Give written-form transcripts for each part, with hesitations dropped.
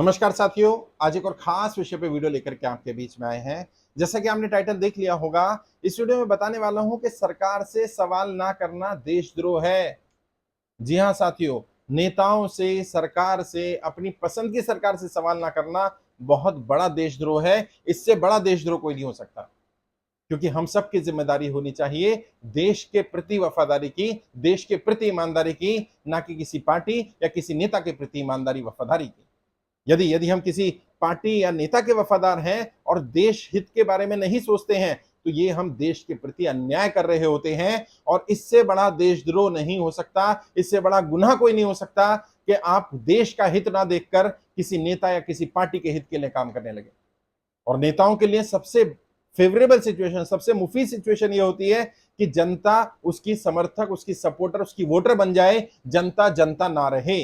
नमस्कार साथियों, आज एक और खास विषय पे वीडियो लेकर के आपके बीच में आए हैं। जैसा कि आपने टाइटल देख लिया होगा, इस वीडियो में बताने वाला हूं कि सरकार से सवाल ना करना देशद्रोह है। जी हां साथियों, नेताओं से, सरकार से, अपनी पसंद की सरकार से सवाल ना करना बहुत बड़ा देशद्रोह है। इससे बड़ा देशद्रोह कोई नहीं हो सकता, क्योंकि हम सबकी जिम्मेदारी होनी चाहिए देश के प्रति वफादारी की, देश के प्रति ईमानदारी की, ना कि किसी पार्टी या किसी नेता के प्रति ईमानदारी वफादारी की। यदि यदि हम किसी पार्टी या नेता के वफादार हैं और देश हित के बारे में नहीं सोचते हैं, तो ये हम देश के प्रति अन्याय कर रहे होते हैं। और इससे बड़ा देशद्रोह नहीं हो सकता, इससे बड़ा गुनाह कोई नहीं हो सकता कि आप देश का हित ना देखकर किसी नेता या किसी पार्टी के हित के लिए काम करने लगे। और नेताओं के लिए सबसे फेवरेबल सिचुएशन, सबसे मुफीद सिचुएशन ये होती है कि जनता उसकी समर्थक, उसकी सपोर्टर, उसकी वोटर बन जाए, जनता जनता ना रहे।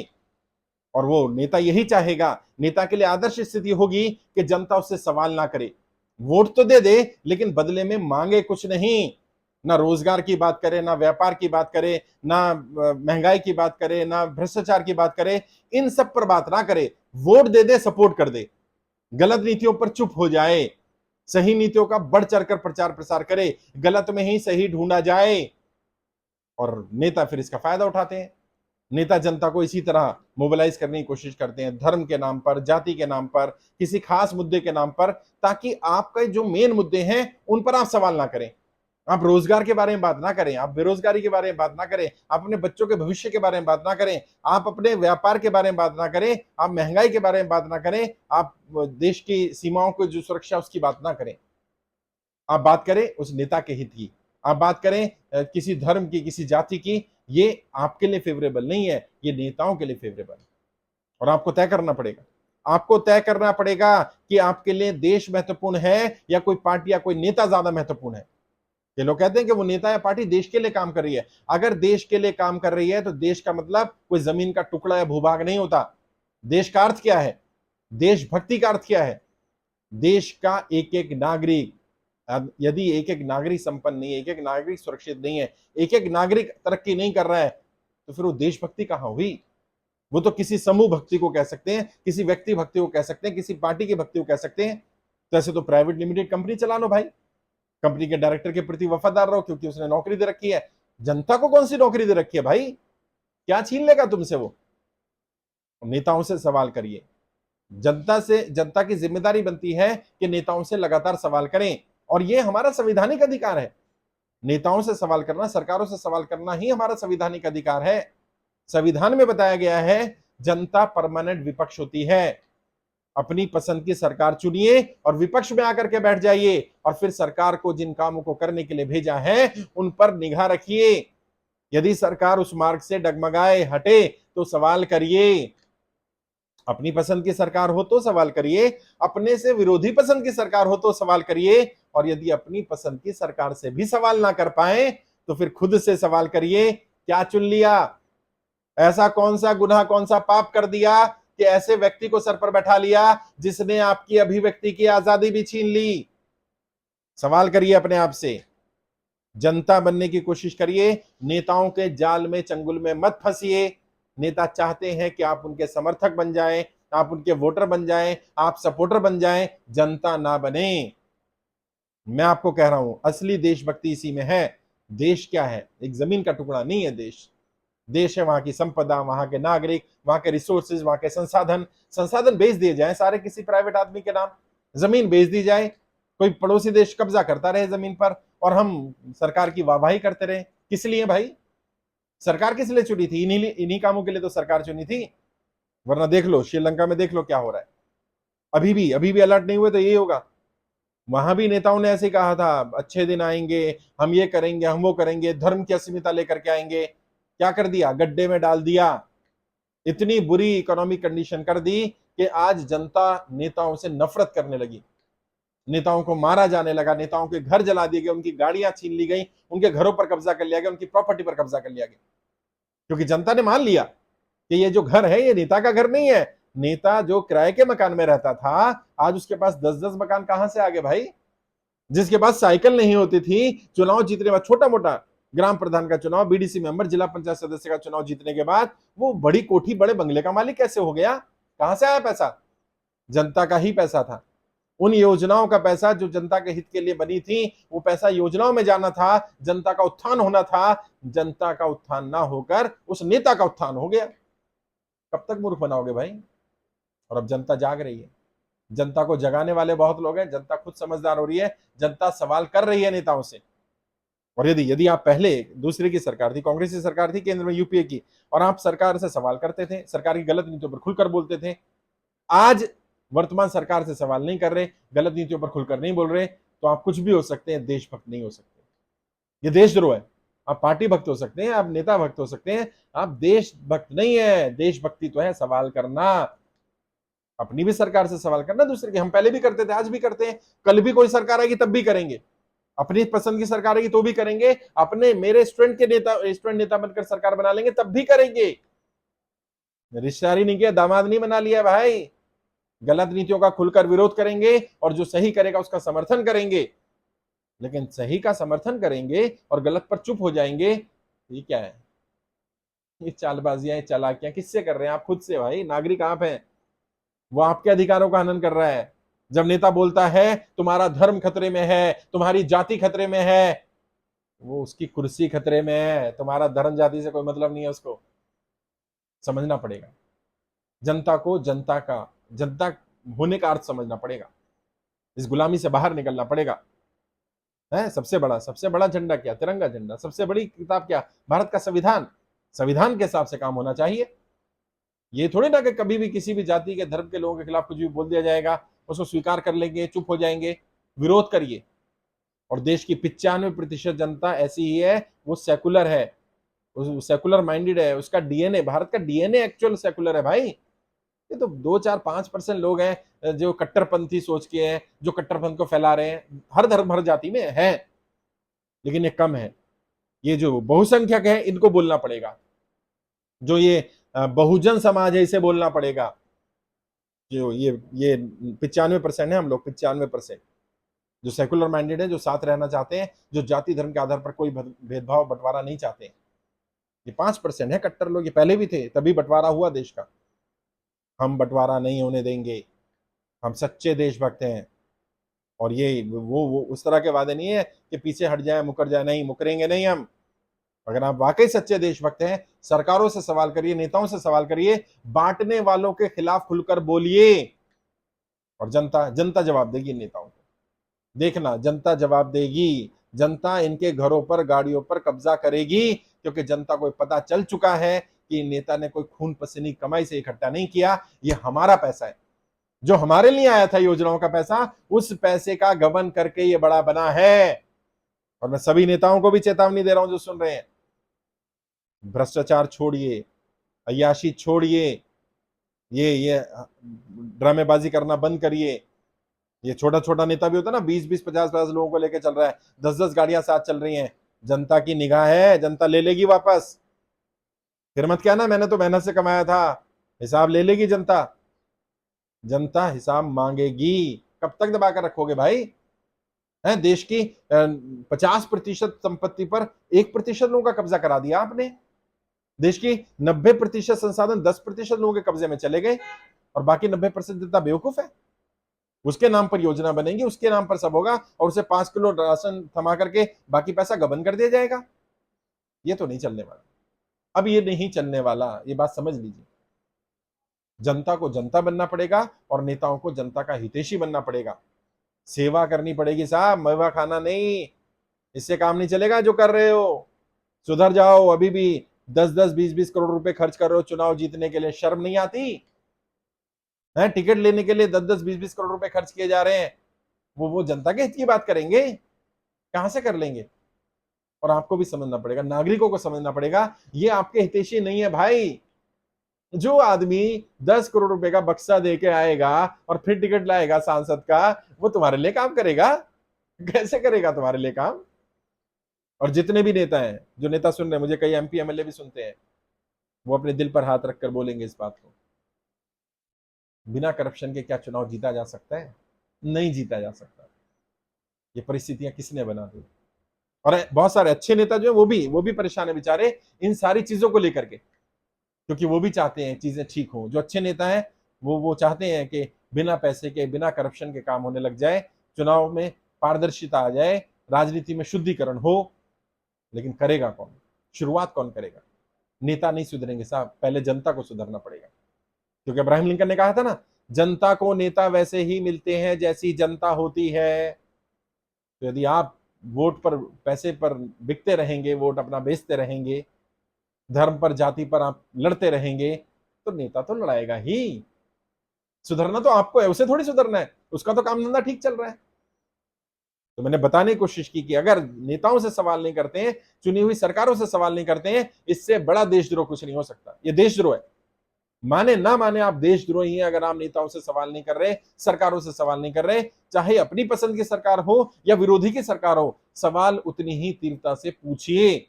और वो नेता यही चाहेगा, नेता के लिए आदर्श स्थिति होगी कि जनता उससे सवाल ना करे, वोट तो दे दे लेकिन बदले में मांगे कुछ नहीं। ना रोजगार की बात करे, ना व्यापार की बात करे, ना महंगाई की बात करे, ना भ्रष्टाचार की बात करे, इन सब पर बात ना करे। वोट दे दे, सपोर्ट कर दे, गलत नीतियों पर चुप हो जाए, सही नीतियों का बढ़ चढ़कर प्रचार प्रसार करे, गलत में ही सही ढूंढा जाए। और नेता फिर इसका फायदा उठाते हैं। नेता जनता को इसी तरह मोबिलाइज करने की कोशिश करते हैं, धर्म के नाम पर, जाति के नाम पर, किसी खास मुद्दे के नाम पर, ताकि आपके जो मेन मुद्दे हैं उन पर आप सवाल ना करें। आप रोजगार के बारे में बात ना करें, आप बेरोजगारी के बारे में बात ना करें, आप अपने बच्चों के भविष्य के बारे में बात ना करें, आप अपने व्यापार के बारे में बात ना करें, आप महंगाई के बारे में बात ना करें, आप देश की सीमाओं को जो सुरक्षा उसकी बात ना करें। आप बात करें उस नेता के हित की, आप बात करें किसी धर्म की, किसी जाति की। ये आपके लिए फेवरेबल नहीं है, ये नेताओं के लिए फेवरेबल है। और आपको तय करना पड़ेगा, आपको तय करना पड़ेगा कि आपके लिए देश महत्वपूर्ण है या कोई पार्टी या कोई नेता ज्यादा महत्वपूर्ण है। ये लोग कहते हैं कि वो नेता या पार्टी देश के लिए काम कर रही है। अगर देश के लिए काम कर रही है तो देश का मतलब कोई जमीन का टुकड़ा या भूभाग नहीं होता। देश का अर्थ क्या है? देशभक्ति का अर्थ क्या है? देश का एक एक नागरिक, अब यदि एक एक नागरिक संपन्न नहीं है, एक एक नागरिक सुरक्षित नहीं है, एक एक नागरिक तरक्की नहीं कर रहा है, तो फिर वो देशभक्ति कहां हुई? वो तो किसी समूह भक्ति को कह सकते हैं, किसी व्यक्ति भक्ति को कह सकते हैं, किसी पार्टी की भक्ति को कह सकते हैं। तो ऐसे तो प्राइवेट लिमिटेड कंपनी चला लो भाई, कंपनी के डायरेक्टर के प्रति वफादार रहो, क्योंकि उसने नौकरी दे रखी है। जनता को कौन सी नौकरी दे रखी है भाई? क्या छीन लेगा तुमसे वो? नेताओं से सवाल करिए। जनता से, जनता की जिम्मेदारी बनती है कि नेताओं से लगातार सवाल करें, और ये हमारा संवैधानिक अधिकार है। नेताओं से सवाल करना, सरकारों से सवाल करना ही हमारा संवैधानिक अधिकार है। संविधान में बताया गया है जनता परमानेंट विपक्ष होती है। अपनी पसंद की सरकार चुनिए और विपक्ष में आकर के बैठ जाइए, और फिर सरकार को जिन कामों को करने के लिए भेजा है उन पर निगाह रखिए। यदि सरकार उस मार्ग से डगमगाए, हटे, तो सवाल करिए। अपनी पसंद की सरकार हो तो सवाल करिए, अपने से विरोधी पसंद की सरकार हो तो सवाल करिए, और यदि अपनी पसंद की सरकार से भी सवाल ना कर पाए तो फिर खुद से सवाल करिए, क्या चुन लिया? ऐसा कौन सा गुनाह, कौन सा पाप कर दिया कि ऐसे व्यक्ति को सर पर बैठा लिया जिसने आपकी अभिव्यक्ति की आजादी भी छीन ली? सवाल करिए अपने आप से, जनता बनने की कोशिश करिए, नेताओं के जाल में, चंगुल में मत फंसिए। नेता चाहते हैं कि आप उनके समर्थक बन जाएं, आप उनके वोटर बन जाएं, आप सपोर्टर बन जाएं, जनता ना बने। मैं आपको कह रहा हूं, असली देशभक्ति इसी में है। देश क्या है? एक जमीन का टुकड़ा नहीं है देश। देश है वहां की संपदा, वहां के नागरिक, वहां के रिसोर्सेज, वहां के संसाधन। संसाधन बेच दिए जाए सारे किसी प्राइवेट आदमी के नाम, जमीन बेच दी जाए, कोई पड़ोसी देश कब्जा करता रहे जमीन पर, और हम सरकार की वाहवाही करते रहे। किस लिए भाई? सरकार किस लिए चुनी थी? इन्हीं कामों के लिए तो सरकार चुनी थी। वरना देख लो श्रीलंका में, देख लो क्या हो रहा है। अभी भी अलर्ट नहीं हुए तो यही होगा। वहां भी नेताओं ने ऐसे कहा था, अच्छे दिन आएंगे, हम ये करेंगे, हम वो करेंगे, धर्म की अस्मिता लेकर के आएंगे। क्या कर दिया? गड्ढे में डाल दिया। इतनी बुरी इकोनॉमिक कंडीशन कर दी कि आज जनता नेताओं से नफरत करने लगी, नेताओं को मारा जाने लगा, नेताओं के घर जला दिए गए, उनकी गाड़ियां छीन ली गई, उनके घरों पर कब्जा कर लिया गया, उनकी प्रॉपर्टी पर कब्जा कर लिया गया, क्योंकि जनता ने मान लिया कि ये जो घर है ये नेता का घर नहीं है। नेता जो किराए के मकान में रहता था, आज उसके पास 10-10 मकान कहां से आ गए भाई? जिसके पास साइकिल नहीं होती थी, चुनाव जीतने बाद, छोटा मोटा ग्राम प्रधान का चुनाव, बीडीसी मेंबर, जिला पंचायत सदस्य का चुनाव जीतने के बाद वो बड़ी कोठी, बड़े बंगले का मालिक कैसे हो गया? कहां से आया पैसा? जनता का ही पैसा था। उन योजनाओं का पैसा जो जनता के हित के लिए बनी थी, वो पैसा योजनाओं में जाना था, जनता का उत्थान होना था। जनता का उत्थान ना होकर उस नेता का उत्थान हो गया। कब तक मूर्ख बनाओगे भाई? और अब जनता जाग रही है। जनता को जगाने वाले बहुत लोग हैं। जनता खुद समझदार हो रही है। जनता सवाल कर रही है नेताओं से। और यदि यदि आप पहले दूसरे की सरकार थी, कांग्रेस की सरकार थी केंद्र में, यूपीए की, और आप सरकार से सवाल करते थे, सरकार की गलत नीतियों पर खुलकर बोलते थे, आज वर्तमान सरकार से सवाल नहीं कर रहे, गलत नीतियों पर खुलकर नहीं बोल रहे, तो आप कुछ भी हो सकते हैं, देशभक्त नहीं हो सकते। ये देशद्रोह है। आप पार्टी भक्त हो सकते हैं, आप नेता भक्त हो सकते हैं, आप देशभक्त नहीं है। देशभक्ति तो है सवाल करना, अपनी भी सरकार से सवाल करना, दूसरे की। हम पहले भी करते थे, आज भी करते हैं, कल भी कोई सरकार आएगी तब भी करेंगे। अपनी पसंद की सरकार आएगी तो भी करेंगे, अपने मेरे स्टूडेंट नेता बनकर सरकार बना लेंगे तब भी करेंगे। रिश्तेदारी नहीं किया, दामाद नहीं बना लिया भाई। गलत नीतियों का खुलकर विरोध करेंगे और जो सही करेगा उसका समर्थन करेंगे। लेकिन सही का समर्थन करेंगे और गलत पर चुप हो जाएंगे, ये क्या है? ये चालबाजियां, चालाकियां किससे कर रहे हैं? आप खुद से भाई। नागरिक आप हैं, वो आपके अधिकारों का हनन कर रहा है। जब नेता बोलता है तुम्हारा धर्म खतरे में है, तुम्हारी जाति खतरे में है, वो उसकी कुर्सी खतरे में है। तुम्हारा धर्म जाति से कोई मतलब नहीं है। उसको समझना पड़ेगा। जनता को जनता होने का अर्थ समझना पड़ेगा। इस गुलामी से बाहर निकलना पड़ेगा। है सबसे बड़ा झंडा क्या? तिरंगा झंडा। सबसे बड़ी किताब क्या? भारत का संविधान। संविधान के हिसाब से काम होना चाहिए। ये थोड़ी ना कि कभी भी किसी भी जाति के धर्म के लोगों के खिलाफ कुछ भी बोल दिया जाएगा, उसको स्वीकार कर लेंगे, चुप हो जाएंगे। विरोध करिए। और देश की 95% जनता ऐसी ही है, वो सेकुलर है, सेकुलर माइंडेड है। उसका डीएनए, भारत का डीएनए एक्चुअल सेकुलर है भाई। ये तो 2-4-5% लोग हैं जो कट्टरपंथी सोच के हैं, जो कट्टरपंथ को फैला रहे हैं। हर धर्म हर जाति में है, लेकिन ये कम है। ये जो बहुसंख्यक है इनको बोलना पड़ेगा। जो ये बहुजन समाज है इसे बोलना पड़ेगा। जो ये 95% है, हम लोग 95% जो सेकुलर माइंडेड है, जो साथ रहना चाहते हैं, जो जाति धर्म के आधार पर कोई भेदभाव बंटवारा नहीं चाहते। ये 5% है कट्टर लोग। ये पहले भी थे, तभी बंटवारा हुआ देश का। हम बंटवारा नहीं होने देंगे। हम सच्चे देशभक्त हैं। और ये वो उस तरह के वादे नहीं है कि पीछे हट जाए, मुकर जाए। नहीं, मुकरेंगे नहीं हम। अगर आप वाकई सच्चे देशभक्त हैं, सरकारों से सवाल करिए, नेताओं से सवाल करिए, बांटने वालों के खिलाफ खुलकर बोलिए। और जनता जवाब देगी नेताओं को। देखना, जनता जवाब देगी। जनता इनके घरों पर, गाड़ियों पर कब्जा करेगी, क्योंकि जनता को पता चल चुका है कि नेता ने कोई खून पसीने की कमाई से इकट्ठा नहीं किया। ये हमारा पैसा है, जो हमारे लिए आया था, योजनाओं का पैसा, उस पैसे का गबन करके ये बड़ा बना है। और मैं सभी नेताओं को भी चेतावनी दे रहा हूं जो सुन रहे हैं, भ्रष्टाचार छोड़िए, अय्याशी छोड़िए, ये ड्रामेबाजी करना बंद करिए। ये छोटा छोटा नेता भी होता है ना, 20-20, 50-50 लोगों को लेकर चल रहा है, 10-10 गाड़ियां साथ चल रही हैं। जनता की निगाह है, जनता ले लेगी वापस। फिर मत कहना मैंने तो मेहनत से कमाया था। हिसाब ले लेगी जनता। जनता हिसाब मांगेगी। कब तक दबा कर रखोगे भाई? है देश की 50% संपत्ति पर 1% लोगों का कब्जा करा दिया आपने। देश की 90% संसाधन 10% लोगों के कब्जे में चले गए, और बाकी 90% जनता बेवकूफ है। उसके नाम पर योजना बनेगी, उसके नाम पर सब होगा, और उसे 5 किलो राशन थमा करके बाकी पैसा गबन कर दिया जाएगा। ये तो नहीं चलने वाला। अब ये नहीं चलने वाला, ये बात समझ लीजिए। जनता को जनता बनना पड़ेगा और नेताओं को जनता का हितैषी बनना पड़ेगा। सेवा करनी पड़ेगी साहब, मेवा खाना नहीं। इससे काम नहीं चलेगा जो कर रहे हो। सुधर जाओ। अभी भी 10-10, 20-20 करोड़ रुपए खर्च कर रहे हो चुनाव जीतने के लिए। शर्म नहीं आती है? टिकट लेने के लिए 10-10, 20-20 करोड़ रुपए खर्च किए जा रहे हैं। वो जनता के हित की बात करेंगे? कहां से कर लेंगे? और आपको भी समझना पड़ेगा, नागरिकों को समझना पड़ेगा, ये आपके हितैषी नहीं है भाई। जो आदमी 10 करोड़ रुपए का बक्सा दे के आएगा और फिर टिकट लाएगा सांसद का, वो तुम्हारे लिए काम करेगा? कैसे करेगा तुम्हारे लिए काम? और जितने भी नेता हैं, जो नेता सुन रहे हैं, मुझे कई एमपी एमएलए भी सुनते हैं, वो अपने दिल पर हाथ रखकर बोलेंगे इस बात को। बिना करप्शन के क्या चुनाव जीता जा सकता है? नहीं जीता जा सकता। ये परिस्थितियां किसने बना दी? और बहुत सारे अच्छे नेता जो है वो भी परेशान है बेचारे इन सारी चीजों को लेकर के, क्योंकि वो भी चाहते हैं चीजें ठीक हो। जो अच्छे नेता हैं वो चाहते हैं कि बिना पैसे के, बिना करप्शन के काम होने लग जाए, चुनाव में पारदर्शिता आ जाए, राजनीति में शुद्धिकरण हो, लेकिन करेगा कौन? शुरुआत कौन करेगा? नेता नहीं सुधरेंगे साहब, पहले जनता को सुधरना पड़ेगा। क्योंकि अब्राहम लिंकन ने कहा था ना, जनता को नेता वैसे ही मिलते हैं जैसी जनता होती है। तो यदि आप वोट पर, पैसे पर बिकते रहेंगे, वोट अपना बेचते रहेंगे, धर्म पर, जाति पर आप लड़ते रहेंगे, तो नेता तो लड़ाएगा ही। सुधरना तो आपको है, उसे थोड़ी सुधरना है, उसका तो काम धंधा ठीक चल रहा है। तो मैंने बताने की कोशिश की कि अगर नेताओं से सवाल नहीं करते हैं, चुनी हुई सरकारों से सवाल नहीं करते हैं, इससे बड़ा देशद्रोह कुछ नहीं हो सकता। ये देशद्रोह है, माने ना माने आप देशद्रोही हैं अगर आप नेताओं से सवाल नहीं कर रहे, सरकारों से सवाल नहीं कर रहे। चाहे अपनी पसंद की सरकार हो या विरोधी की सरकार हो, सवाल उतनी ही तीव्रता से पूछिए,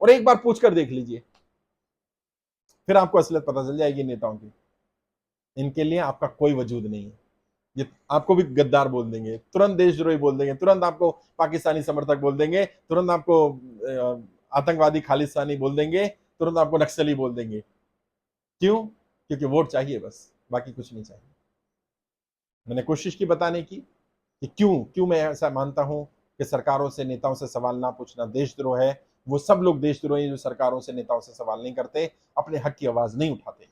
और एक बार पूछ कर देख लीजिए, फिर आपको असलियत पता चल जाएगी नेताओं की। इनके लिए आपका कोई वजूद नहीं है। ये आपको भी गद्दार बोल देंगे, तुरंत देशद्रोही बोल देंगे, तुरंत आपको पाकिस्तानी समर्थक बोल देंगे, तुरंत आपको आतंकवादी खालिस्तानी बोल देंगे, तुरंत आपको नक्सली बोल देंगे। क्यों? क्योंकि वोट चाहिए बस, बाकी कुछ नहीं चाहिए। मैंने कोशिश की बताने की कि क्यों क्यों मैं ऐसा मानता हूं कि सरकारों से, नेताओं से सवाल ना पूछना देशद्रोह है। वो सब लोग देशद्रोही जो सरकारों से, नेताओं से सवाल नहीं करते, अपने हक की आवाज नहीं उठाते।